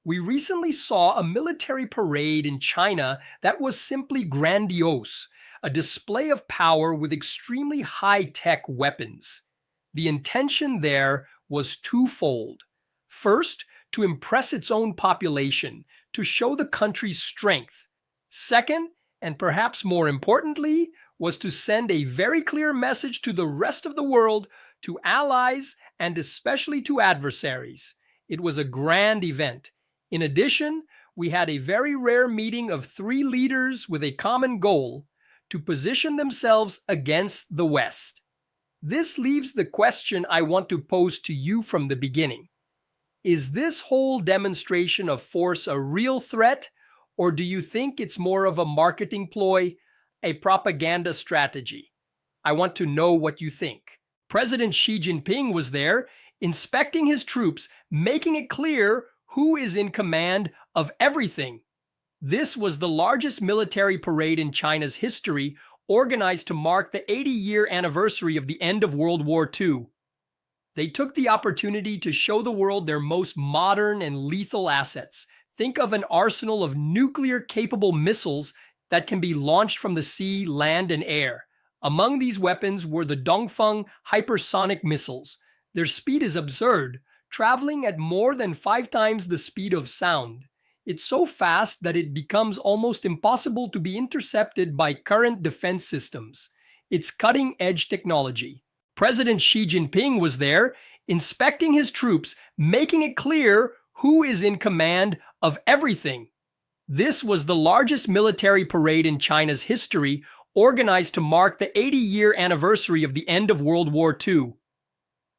We recently saw a military parade in China that was simply grandiose, a display of power with extremely high-tech weapons. The intention there was twofold. First, to impress its own population, to show the country's strength. Second, and perhaps more importantly, was to send a very clear message to the rest of the world, to allies, and especially to adversaries. It was a grand event. In addition, we had a very rare meeting of three leaders with a common goal: to position themselves against the West. This leaves the question I want to pose to you from the beginning. Is this whole demonstration of force a real threat, or do you think it's more of a marketing ploy, a propaganda strategy? I want to know what you think. President Xi Jinping was there, inspecting his troops, making it clear who is in command of everything. This was the largest military parade in China's history, organized to mark the 80-year anniversary of the end of World War II. They took the opportunity to show the world their most modern and lethal assets. Think of an arsenal of nuclear-capable missiles that can be launched from the sea, land, and air. Among these weapons were the Dongfeng hypersonic missiles. Their speed is absurd, traveling at more than 5 times the speed of sound. It's so fast that it becomes almost impossible to be intercepted by current defense systems. It's cutting-edge technology. President Xi Jinping was there, inspecting his troops, making it clear who is in command of everything. This was the largest military parade in China's history, organized to mark the 80-year anniversary of the end of World War II.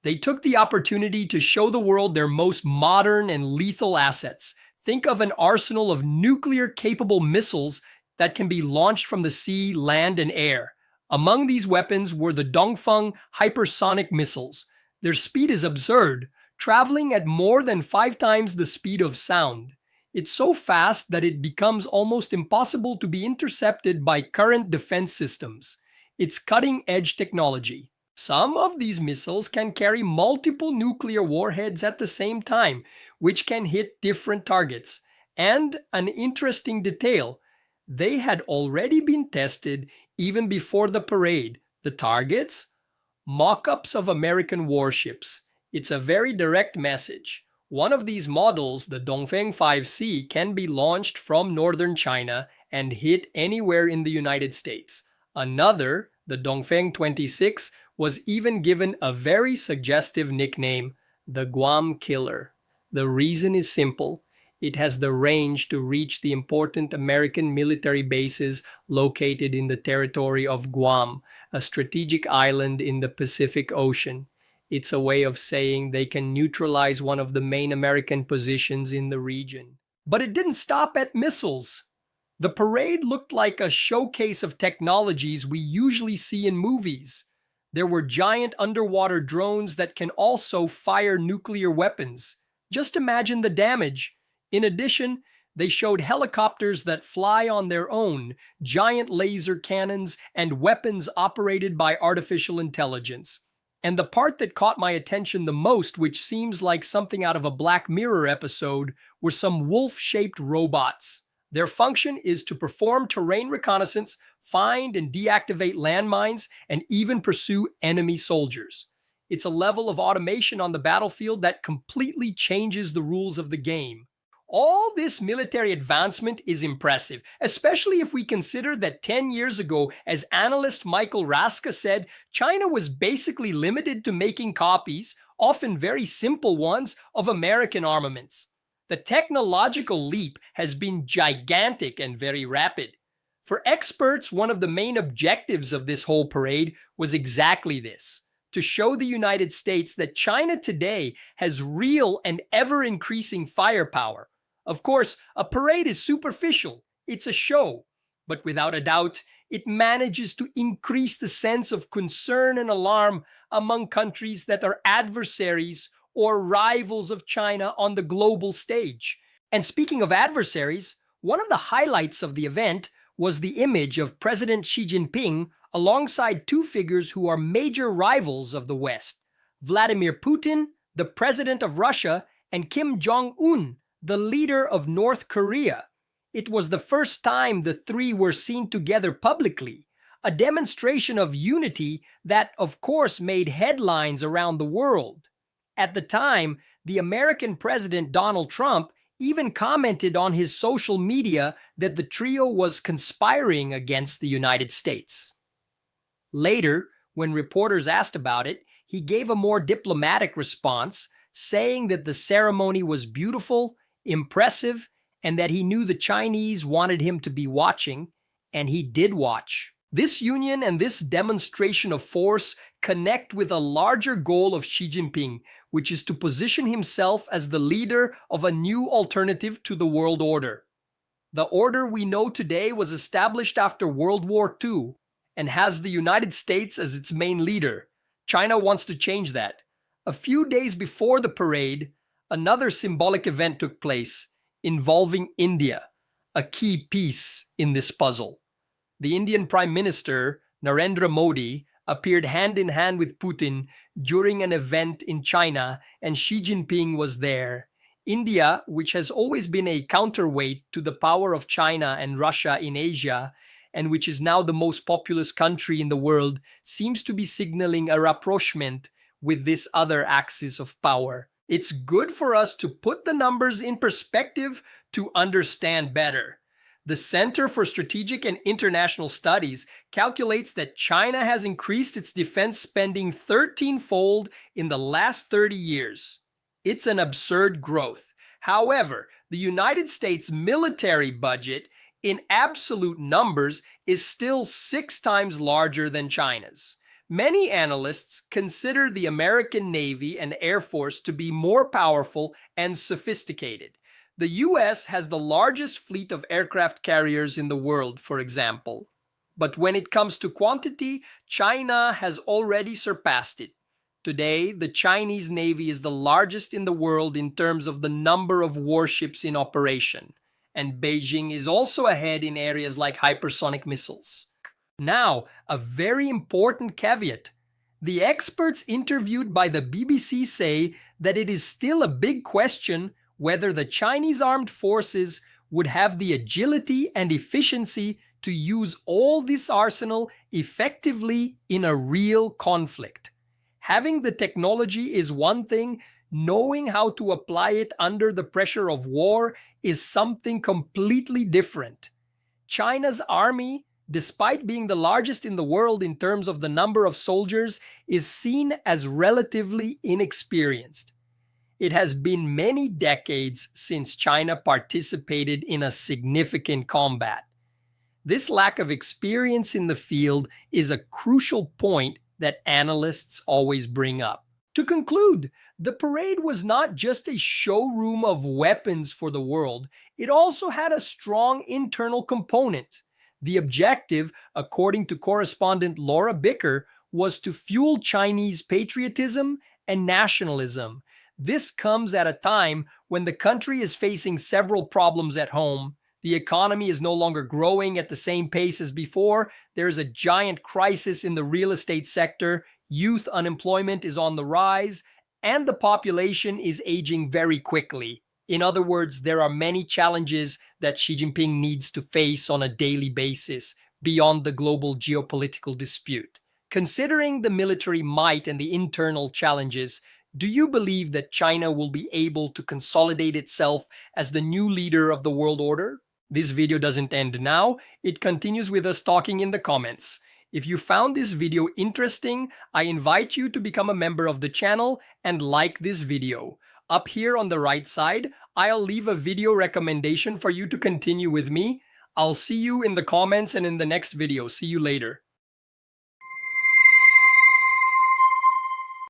They took the opportunity to show the world their most modern and lethal assets. Think of an arsenal of nuclear-capable missiles that can be launched from the sea, land, and air. Among these weapons were the Dongfeng hypersonic missiles. Their speed is absurd, traveling at more than 5 times the speed of sound. It's so fast that it becomes almost impossible to be intercepted by current defense systems. It's cutting-edge technology. Some of these missiles can carry multiple nuclear warheads at the same time, which can hit different targets. And an interesting detail, they had already been tested even before the parade. The targets? Mock-ups of American warships. It's a very direct message. One of these models, the Dongfeng 5C, can be launched from northern China and hit anywhere in the United States. Another, the Dongfeng 26, was even given a very suggestive nickname, the Guam Killer. The reason is simple. It has the range to reach the important American military bases located in the territory of Guam, a strategic island in the Pacific Ocean. It's a way of saying they can neutralize one of the main American positions in the region. But it didn't stop at missiles. The parade looked like a showcase of technologies we usually see in movies. There were giant underwater drones that can also fire nuclear weapons. Just imagine the damage. In addition, they showed helicopters that fly on their own, giant laser cannons, and weapons operated by artificial intelligence. And the part that caught my attention the most, which seems like something out of a Black Mirror episode, were some wolf-shaped robots. Their function is to perform terrain reconnaissance, find and deactivate landmines, and even pursue enemy soldiers. It's a level of automation on the battlefield that completely changes the rules of the game. All this military advancement is impressive, especially if we consider that 10 years ago, as analyst Michael Raska said, China was basically limited to making copies, often very simple ones, of American armaments. The technological leap has been gigantic and very rapid. For experts, one of the main objectives of this whole parade was exactly this: to show the United States that China today has real and ever-increasing firepower. Of course, a parade is superficial, it's a show, but without a doubt, it manages to increase the sense of concern and alarm among countries that are adversaries or rivals of China on the global stage. And speaking of adversaries, one of the highlights of the event was the image of President Xi Jinping alongside two figures who are major rivals of the West: Vladimir Putin, the president of Russia, and Kim Jong-un, the leader of North Korea. It was the first time the three were seen together publicly, a demonstration of unity that, of course, made headlines around the world. At the time, the American president Donald Trump even commented on his social media that the trio was conspiring against the United States. Later, when reporters asked about it, he gave a more diplomatic response, saying that the ceremony was beautiful, impressive, and that he knew the Chinese wanted him to be watching, and he did watch. This union and this demonstration of force connect with a larger goal of Xi Jinping, which is to position himself as the leader of a new alternative to the world order. The order we know today was established after World War II and has the United States as its main leader. China wants to change that. A few days before the parade, another symbolic event took place involving India, a key piece in this puzzle. The Indian Prime Minister, Narendra Modi, appeared hand in hand with Putin during an event in China, and Xi Jinping was there. India, which has always been a counterweight to the power of China and Russia in Asia, and which is now the most populous country in the world, seems to be signaling a rapprochement with this other axis of power. It's good for us to put the numbers in perspective to understand better. The Center for Strategic and International Studies calculates that China has increased its defense spending 13-fold in the last 30 years. It's an absurd growth. However, the United States military budget in absolute numbers is still 6 times larger than China's. Many analysts consider the American Navy and Air Force to be more powerful and sophisticated. The US has the largest fleet of aircraft carriers in the world, for example. But when it comes to quantity, China has already surpassed it. Today, the Chinese Navy is the largest in the world in terms of the number of warships in operation. And Beijing is also ahead in areas like hypersonic missiles. Now, a very important caveat. The experts interviewed by the BBC say that it is still a big question whether the Chinese armed forces would have the agility and efficiency to use all this arsenal effectively in a real conflict. Having the technology is one thing, knowing how to apply it under the pressure of war is something completely different. China's army, despite being the largest in the world in terms of the number of soldiers, is seen as relatively inexperienced. It has been many decades since China participated in a significant combat. This lack of experience in the field is a crucial point that analysts always bring up. To conclude, the parade was not just a showroom of weapons for the world, it also had a strong internal component. The objective, according to correspondent Laura Bicker, was to fuel Chinese patriotism and nationalism. This comes at a time when the country is facing several problems at home. The economy is no longer growing at the same pace as before. There is a giant crisis in the real estate sector. Youth unemployment is on the rise, and the population is aging very quickly. In other words, there are many challenges that Xi Jinping needs to face on a daily basis beyond the global geopolitical dispute. Considering the military might and the internal challenges, do you believe that China will be able to consolidate itself as the new leader of the world order? This video doesn't end now. It continues with us talking in the comments. If you found this video interesting, I invite you to become a member of the channel and like this video. Up here on the right side, I'll leave a video recommendation for you to continue with me. I'll see you in the comments and in the next video. See you later.